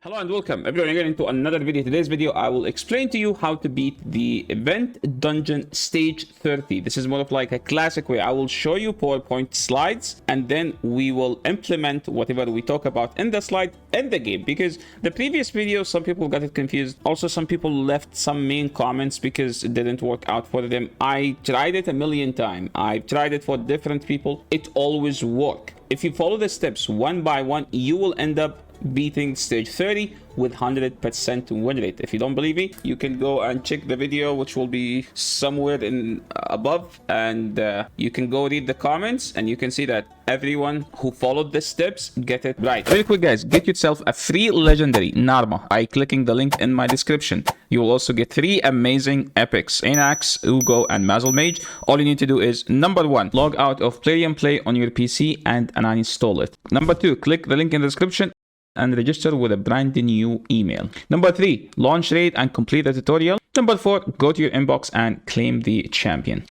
Hello and welcome everyone again into another video. Today's video I will explain to you how to beat the event dungeon stage 30. This is more of like a classic way. I will show you PowerPoint slides and then we will implement whatever we talk about in the slide in the game, because the previous video some people got it confused. Also some people left some mean comments because it didn't work out for them. I tried it a million times. I've tried it for different people. It always works. If you follow the steps one by one, you will end up beating stage 30 with 100% win rate. If you don't believe me, you can go and check the video, which will be somewhere in above, and you can go read the comments and you can see that everyone who followed the steps get it right. Very quick guys, get yourself a free legendary Narma by clicking the link in my description. You will also get 3 amazing epics: Anax, Uugo, and Mausoleum Mage. All you need to do is number 1, log out of Play and Play on your PC and uninstall it. Number 2, click the link in the description and register with a brand new email. Number 3, launch raid and complete the tutorial. Number 4, go to your inbox and claim the champion.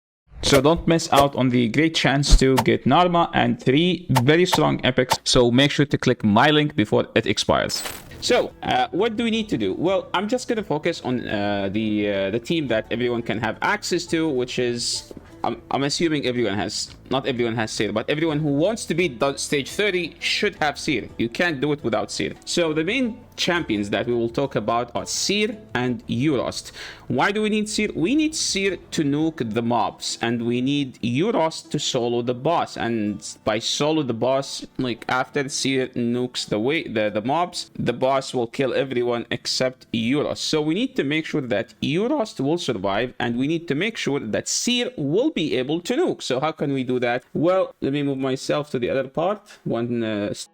So don't miss out on the great chance to get Narma and 3 very strong epics. So make sure to click my link before it expires. So what do we need to do? Well, I'm just going to focus on the team that everyone can have access to, which is I'm assuming everyone has, not everyone has Seer, but everyone who wants to beat stage 30 should have Seer. You can't do it without Seer. So the main champions that we will talk about are Seer and Euros. Why do we need Seer? We need Seer to nuke the mobs, and we need Euros to solo the boss. And by solo the boss, like after Seer nukes the mobs, the boss will kill everyone except Euros. So we need to make sure that Euros will survive, and we need to make sure that Seer will be able to nuke. So how can we do that? Well, let me move myself to the other part.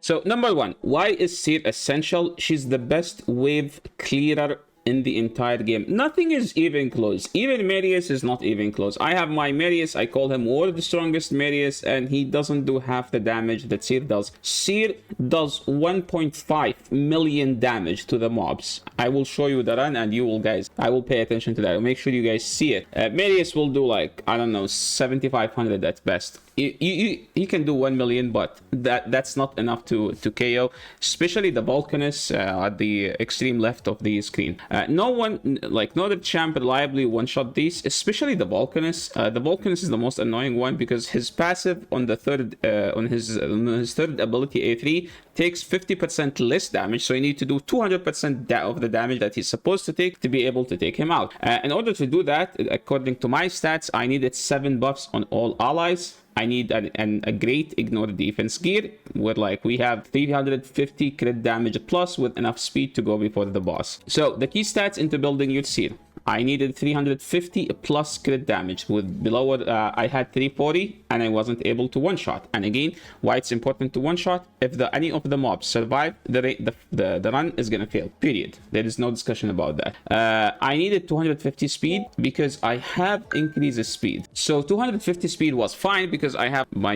So number 1, why is Seer essential? She's the best wave clearer in the entire game. Nothing is even close. Even Marius is not even close. I have my Marius, I call him world strongest Marius, and he doesn't do half the damage that Seer does. Seer does 1.5 million damage to the mobs. I will show you the run and you will guys, I will pay attention to that. Make sure you guys see it. Marius will do like, I don't know, 7,500 at best. You can do 1 million, but that's not enough to KO, especially the Volcanus at the extreme left of the screen. No other champ reliably one-shot these, especially the Volcanus. The Volcanus is the most annoying one because his passive on the third on his third ability A3 takes 50% less damage, so you need to do 200% of the damage that he's supposed to take to be able to take him out. In order to do that, according to my stats, I needed 7 buffs on all allies. I need a great ignore defense gear where like we have 350 crit damage plus with enough speed to go before the boss. So the key stats into building your Seer. I needed 350 plus crit damage. With below I had 340 and I wasn't able to one-shot. And again, why it's important to one-shot? If any of the mobs survive, the run is gonna fail. Period. There is no discussion about that. I needed 250 speed because I have increased speed. So 250 speed was fine because I have my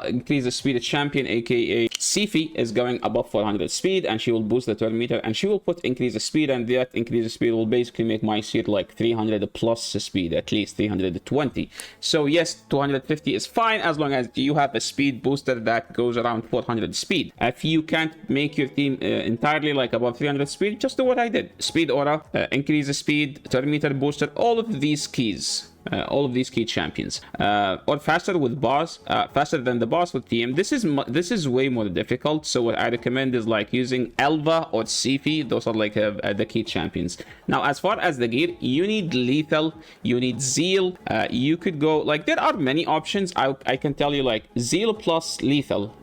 increased speed champion, aka Sifi, is going above 400 speed, and she will boost the turn meter, and she will put increased speed, and that increased speed will basically make my Seer like 300 plus speed, at least 320. So yes, 250 is fine as long as you have a speed booster that goes around 400 speed. If you can't make your team entirely like above 300 speed, just do what I did: speed aura, increase the speed, turn meter booster, all of these keys. All of these key champions, or faster with boss, faster than the boss with TM. This is way more difficult. So what I recommend is like using Elva or Sifi. Those are like the key champions. Now, as far as the gear, you need lethal, you need zeal. You could go like, there are many options. I can tell you like zeal plus lethal.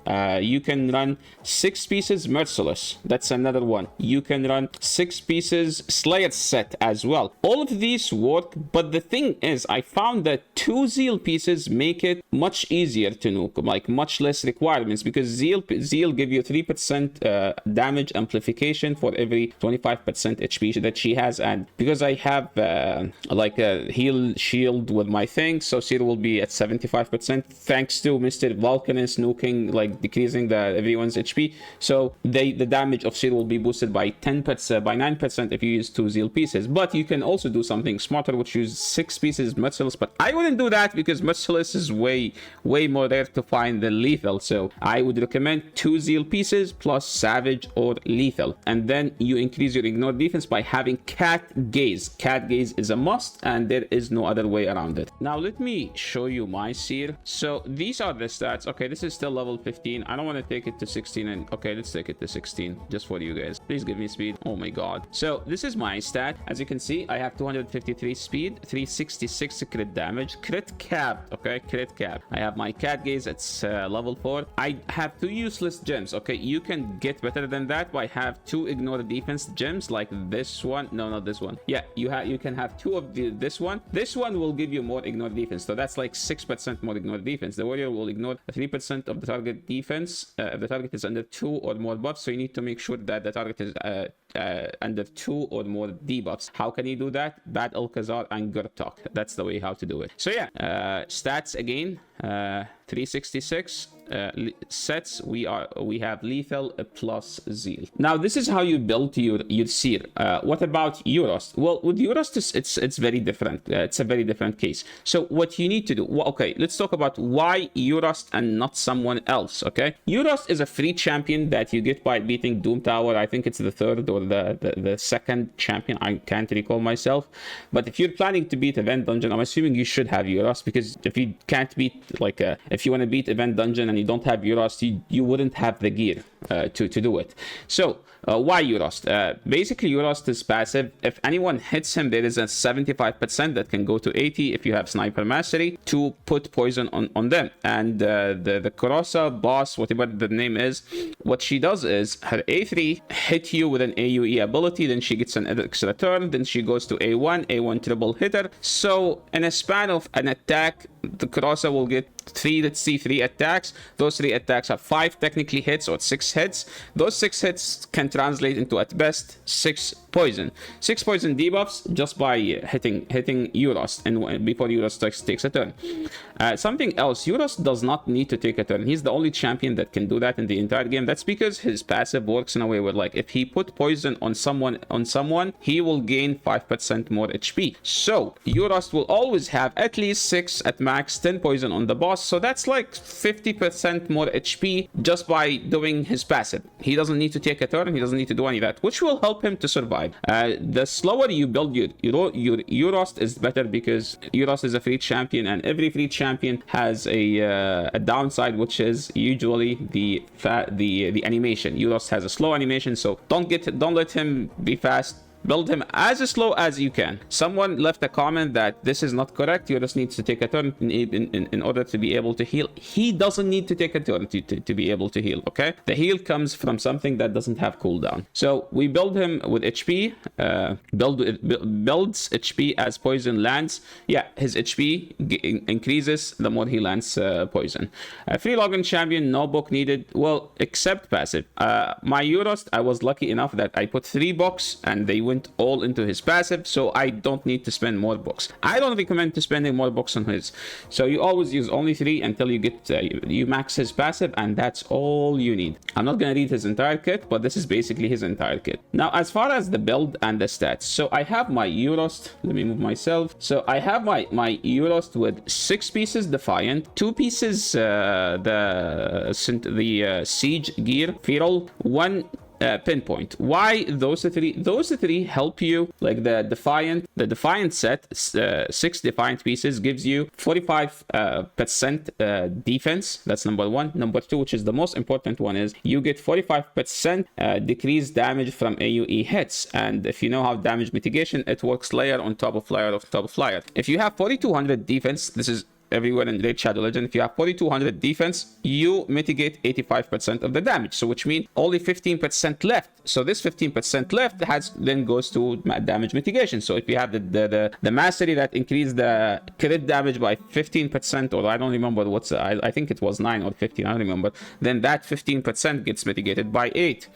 You can run 6 pieces merciless. That's another one. You can run 6 pieces Slayer set as well. All of these work, but the thing is, I found that 2 zeal pieces make it much easier to nuke, like much less requirements, because zeal give you 3% damage amplification for every 25% HP that she has, and because I have like a heal shield with my thing, so Seer will be at 75% thanks to Mr. Volcanus nuking, like decreasing everyone's HP. So the damage of Seer will be boosted by 10%, by 9% if you use 2 zeal pieces. But you can also do something smarter, which use 6 pieces Merciless, but I wouldn't do that because Merciless is way more rare to find than Lethal. So I would recommend 2 Zeal pieces plus Savage or Lethal. And then you increase your ignore defense by having Cat Gaze. Cat Gaze is a must, and there is no other way around it. Now let me show you my Seer. So these are the stats. Okay, this is still level 15. I don't want to take it to 16, and okay, let's take it to 16 just for you guys. Please give me speed. Oh my god. So this is my stat. As you can see, I have 253 speed, 366 crit damage, crit cap. Okay, crit cap. I have my Cat Gaze. It's level 4. I have 2 useless gems. Okay, you can get better than that by have 2 ignore defense gems like this one. No, not this one. Yeah, you can have 2 of this one. This one will give you more ignore defense, so that's like 6% more ignore defense. The warrior will ignore 3% of the target defense if the target is under 2 or more buffs, so you need to make sure that the target is under 2 or more debuffs. How can you do that? Bad Alcazar and Gurtok. That's the way how to do it. So yeah, stats again, 366 sets. We have Lethal plus Zeal. Now this is how you build your Seer. What about Euros? Well, with Euros it's very different. It's a very different case. So what you need to do, well, okay, let's talk about why Euros and not someone else. Okay, Euros is a free champion that you get by beating Doom Tower. I think it's the 3rd or the 2nd champion. I can't recall myself, but if you're planning to beat Event Dungeon, I'm assuming you should have Euros, because if you can't beat, like, if you want to beat Event Dungeon and you don't have Euros, you wouldn't have the gear to do it. So why Euros? Basically, Euros is passive. If anyone hits him, there is a 75% that can go to 80 if you have Sniper Mastery to put poison on them. And the Korosa boss, whatever the name is, what she does is her A3 hit you with an AoE ability, then she gets an extra turn, then she goes to A1 triple hitter. So in a span of an attack, the Korosa will get 3 attacks. Those 3 attacks are 5 technically hits or 6 hits. Those 6 hits can translate into at best 6 poison. 6 poison debuffs just by hitting Euros, and before Euros takes a turn. Something else, Euros does not need to take a turn. He's the only champion that can do that in the entire game. That's because his passive works in a way where, like, if he put poison on someone, he will gain 5% more HP. So Euros will always have at least 6 at max, 10 poison on the boss. So that's like 50% more HP just by doing his passive. He doesn't need to take a turn. He doesn't need to do any of that, which will help him to survive. The slower you build your Euros is better, because Euros is a free champion, and every free champion has a downside, which is usually the animation. Euros has a slow animation, so don't let him be fast. Build him as slow as you can. Someone left a comment that this is not correct. Euros needs to take a turn in order to be able to heal. He doesn't need to take a turn to be able to heal, okay? The heal comes from something that doesn't have cooldown. So we build him with HP. Builds HP as poison lands. Yeah, his HP increases the more he lands poison. Free login champion, no book needed. Well, except passive. My Euros, I was lucky enough that I put 3 books and they went all into his passive, so I don't need to spend more books. I don't recommend spending more books on his. So you always use only 3 until you get you max his passive, and that's all you need. I'm not gonna read his entire kit, but this is basically his entire kit. Now, as far as the build and the stats, so I have my Euros. Let me move myself. So I have my Euros with 6 pieces Defiant, 2 pieces the Siege gear, Feral, 1 Pinpoint. Why those 3? Those 3 help you, like the Defiant set, 6 Defiant pieces gives you 45% defense. That's number 1. Number 2, which is the most important one, is you get 45% decreased damage from AoE hits. And if you know how damage mitigation, it works layer on top of layer of top of layer. If you have 4200 defense, this is everywhere in Raid Shadow Legend. If you have 4200 defense, you mitigate 85% of the damage, so which means only 15% left. So this 15% left then goes to damage mitigation. So if you have the mastery that increased the crit damage by 15%, or I don't remember I think it was 9 or 15, I don't remember, then that 15% gets mitigated by 8,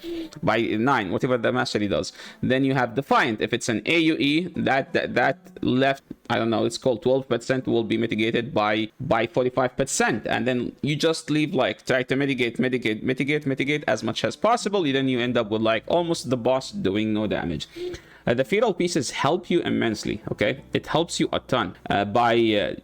by 9, whatever the mastery does. Then you have Defiant. If it's an AoE, that left I don't know, it's called 12% will be mitigated by 45%. And then you just leave like, try to mitigate as much as possible. Then you end up with like almost the boss doing no damage. The feral pieces help you immensely, okay? It helps you a ton by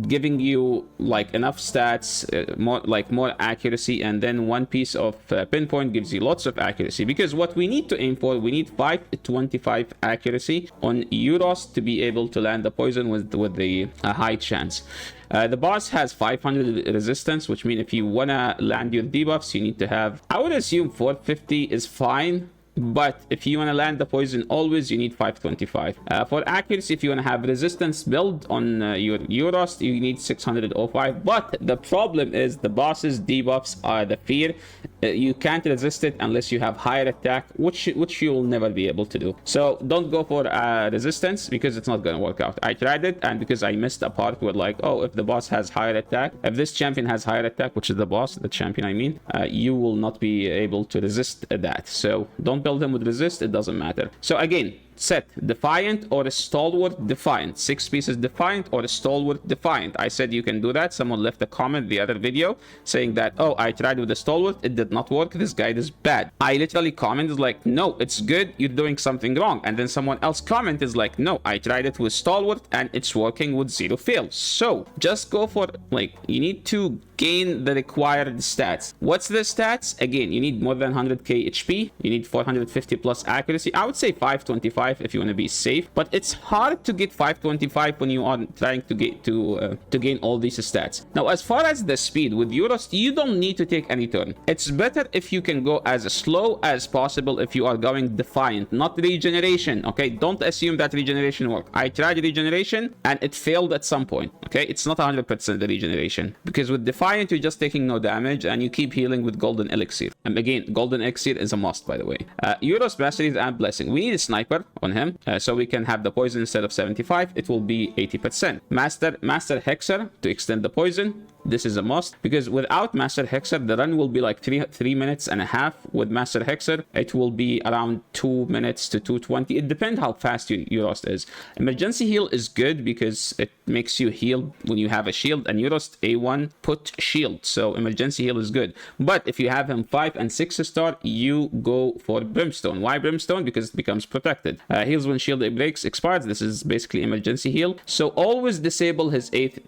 giving you like enough stats, more accuracy, and then one piece of pinpoint gives you lots of accuracy. Because what we need to aim for, we need 525 accuracy on Euros to be able to land the poison with the high chance. The boss has 500 resistance, which means if you wanna land your debuffs, you need to have, I would assume 450 is fine. But if you want to land the poison always, you need 525. For accuracy, if you want to have resistance build on your Euros, you need 605. But the problem is the boss's debuffs are the fear. You can't resist it unless you have higher attack, which you will never be able to do. So don't go for resistance, because it's not going to work out. I tried it, and because I missed a part where like, oh, if the boss has higher attack, if this champion has higher attack, which is the champion I mean, you will not be able to resist that. So don't build him with resist, it doesn't matter. So again, set Defiant or a Stalwart Defiant. 6 pieces Defiant or a Stalwart Defiant. I said you can do that. Someone left a comment the other video saying that, oh, I tried with the Stalwart, it did not work, this guide is bad. I literally commented like, no, it's good, you're doing something wrong. And then someone else commented like, no, I tried it with Stalwart and it's working with 0 fails. So just go for, like, you need to gain the required stats. What's the stats? Again, you need more than 100k HP, you need 450 plus accuracy. I would say 525 if you want to be safe, but it's hard to get 525 when you are trying to get to gain all these stats. Now, as far as the speed with Euros, you don't need to take any turn. It's better if you can go as slow as possible if you are going Defiant, not regeneration. Okay, don't assume that regeneration works. I tried regeneration and it failed at some point. Okay, it's not 100% the regeneration, because with Defiant you're just taking no damage and you keep healing with Golden Elixir. And again, Golden Elixir is a must, by the way. Euros Masteries and Blessing. We need a sniper on him, so we can have the poison instead of 75, it will be 80%. Master Hexer to extend the poison. This is a must, because without Master Hexer, the run will be like 3 minutes and a half. With Master Hexer, it will be around 2 minutes to 2:20. It depends how fast your Euros is. Emergency heal is good because it makes you heal when you have a shield, and Euros A1 put shield, so emergency heal is good. But if you have him 5 and 6 star, you go for Brimstone. Why Brimstone? Because it becomes protected. Heals when shield breaks, expires. This is basically emergency heal. So always disable his 8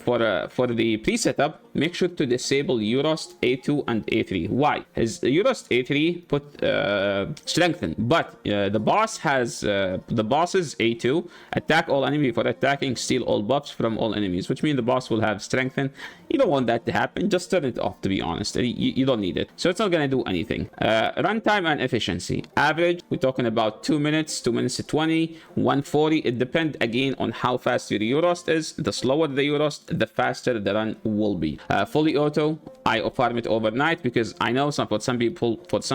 for the pre-setup. Make sure to disable Euros A2 and A3. Why? His Euros A3 put strengthen, but the boss has the boss's A2 attack all enemy for attacking, steal all buffs from all enemies, which means the boss will have strengthen. You don't want that to happen. Just turn it off, to be honest. You don't need it, so it's not gonna do anything. Runtime and efficiency. Average, we're talking about 2 minutes, 2 minutes to 20, 140. It depends again on how fast your Euros is. The slower the Euros, the faster the run will be. Fully auto, I farm it overnight, because I know for some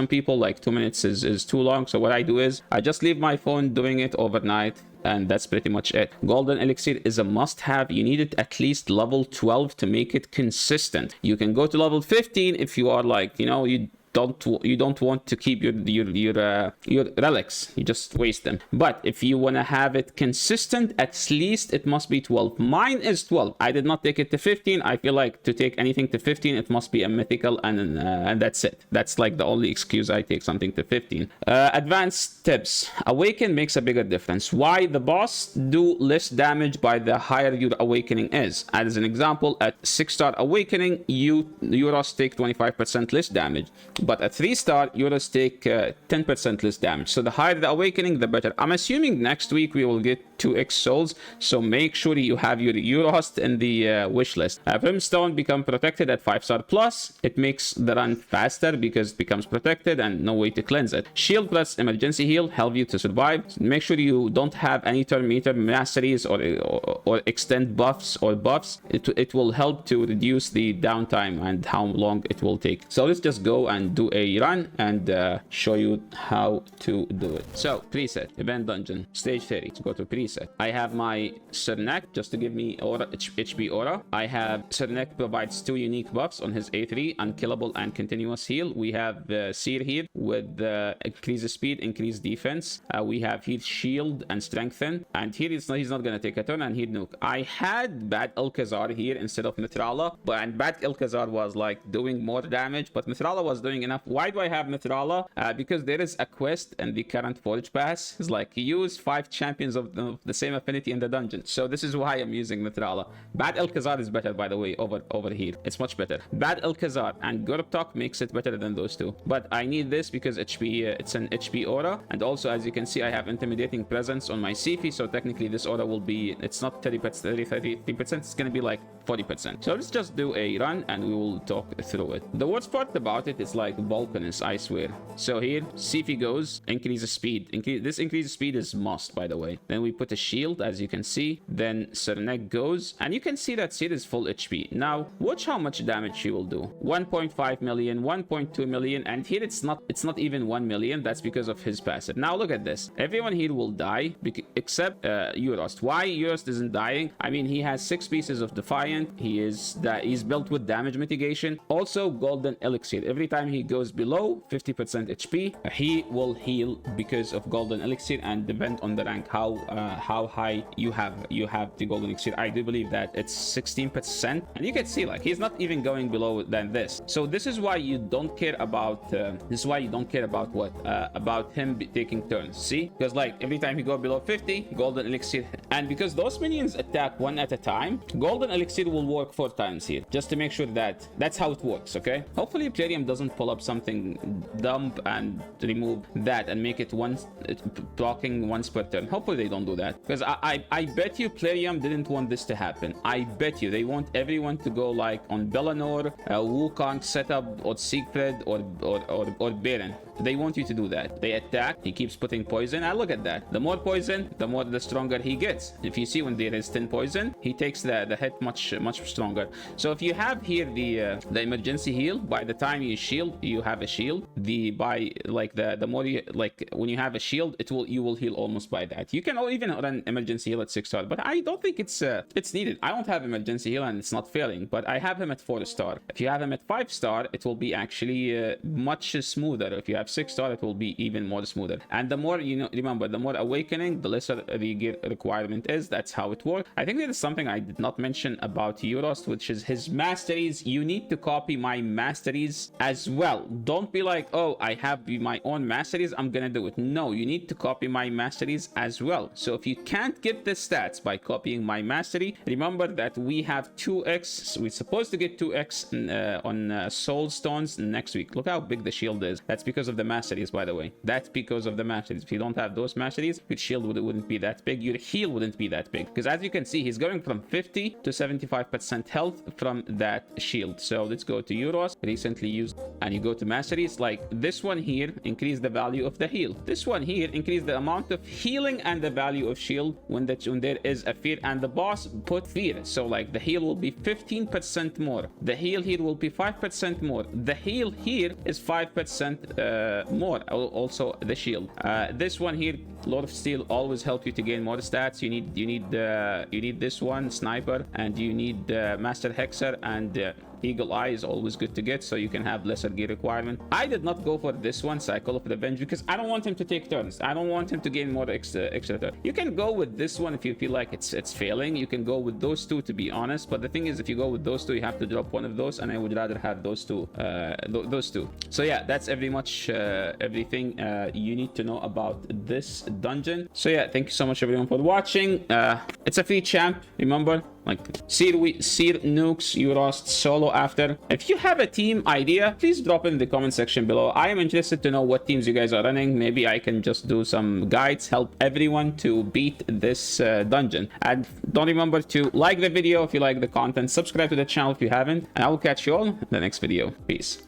people like 2 minutes is too long. So what I do is I just leave my phone doing it overnight, and that's pretty much it. Golden Elixir is a must-have. You need it at least level 12 to make it consistent. You can go to level 15 if you are like, you know, you don't want to keep your relics, you just waste them. But if you want to have it consistent, at least it must be 12. Mine is 12. I did not take it to 15. I feel like to take anything to 15, it must be a mythical, and that's it. That's like the only excuse I take something to 15. Advanced tips. Awaken makes a bigger difference. Why? The boss do less damage by the higher your awakening is. As an example, at 6-star awakening, Euros take 25% less damage. But at 3-star, Euros take 10% less damage. So the higher the awakening, the better. I'm assuming next week we will get 2x souls, so make sure you have your Euros in the wish list. Brimstone become protected at 5-star plus. It makes the run faster because it becomes protected and no way to cleanse it. Shield plus emergency heal help you to survive. Make sure you don't have any turn meter masteries or extend buffs or buffs. It will help to reduce the downtime and how long it will take. So let's just go and do a run and show you how to do it. So preset, event dungeon, stage 30. Let's go to preset. reset. I have my Cernak just to give me aura, HP aura. I have Cernak provides 2 unique buffs on his A3, unkillable and continuous heal. We have Seer here with increase speed, increase defense. We have heal shield and strengthen. And here he's not gonna take a turn and heal nuke. I had Bad Alcazar here instead of Mithrala, and Bad Alcazar was like doing more damage, but Mithrala was doing enough. Why do I have Mithrala? Because there is a quest in the current Forge Pass. It's like use 5 champions of the same affinity in the dungeon. So this is why I'm using Mithrala. Bad Alcazar is better, by the way, over here. It's much better. Bad Alcazar and Gurtok makes it better than those two. But I need this because HP, it's an HP aura. And also, as you can see, I have intimidating presence on my Sifi. So technically this aura will be, it's not 33%, it's gonna be like 40%. So let's just do a run and we will talk through it. The worst part about it is like Vulcanus, I swear. So here, Sifi goes, increases speed. This increases speed is must, by the way. Then we put a shield, as you can see. Then Cernak goes, and you can see that Seer is full HP. Now, watch how much damage she will do. 1.5 million, 1.2 million, and here it's not even 1 million. That's because of his passive. Now look at this. Everyone here will die except Eurost. Why Eurost isn't dying? I mean, he has 6 pieces of Defiant. He's built with damage mitigation. Also, Golden Elixir. Every time he goes below 50% HP, he will heal because of Golden Elixir, and depend on the rank how high you have the Golden Elixir. I do believe that it's 16%, and you can see like he's not even going below than this. So this is why you don't care about what about him taking turns. See, because like every time he go below 50, Golden Elixir, and because those minions attack one at a time, Golden Elixir will work 4 times here, just to make sure that that's how it works. Okay, hopefully Plarium doesn't pull up something dumb and remove that and make it blocking once per turn. Hopefully they don't do that, because I bet you Plarium didn't want this to happen. I bet you they want everyone to go like on Bellanor, Wukong setup, or Siegfried, or Baron. They want you to do that. They attack, he keeps putting poison, and look at that. The more poison, the stronger he gets. If you see when there is 10 poison, he takes the hit much stronger. So if you have here the emergency heal, by the time you shield, you have a shield. The more you like, when you have a shield, you will heal almost by that. You can even run emergency heal at 6-star, but I don't think it's needed. I don't have emergency heal and it's not failing, but I have him at 4-star. If you have him at 5-star, it will be actually much smoother. If you have 6-star, it will be even more smoother. And the more, remember, the more awakening, the lesser the gear requirement is. That's how it works. I think there is something I did not mention about Eurost, which is his masteries. You need to copy my masteries as well. Don't be like, oh, I have my own masteries, I'm gonna do it. No, you need to copy my masteries as well. So if you can't get the stats by copying my mastery, remember that we have 2x. We're supposed to get 2x on soul stones next week. Look how big the shield is. That's because of the masteries, by the way. That's because of the masteries. If you don't have those masteries, your shield wouldn't be that big, your heal wouldn't be that big, because as you can see, he's going from 50 to 75% health from that shield. So let's go to Euros, recently used, and you go to masteries. Like this one here, increase the value of the heal. This one here, increase the amount of healing and the value of shield when there is a fear, and the boss put fear. So like the heal will be 15% more, the heal here will be 5% more, the heal here is 5% more. Also the shield, this one here, Lord of Steel, always help you to gain more stats. You need this one, Sniper, and you need Master Hexer, and Eagle Eye is always good to get, so you can have lesser gear requirement. I did not go for this one, Cycle of Revenge, because I don't want him to take turns. I don't want him to gain more extra turn. You can go with this one if you feel like it's failing. You can go with those two, to be honest, but the thing is, if you go with those two, you have to drop one of those, and I would rather have those two. So yeah, that's everything you need to know about this dungeon. So yeah, thank you so much everyone for watching. It's a free champ, remember, like Seer nukes, Eurost solo after. If you have a team idea, please drop it in the comment section below. I am interested to know what teams you guys are running. Maybe I can just do some guides, help everyone to beat this dungeon. And don't remember to like the video if you like the content, subscribe to the channel if you haven't, and I will catch you all in the next video. Peace.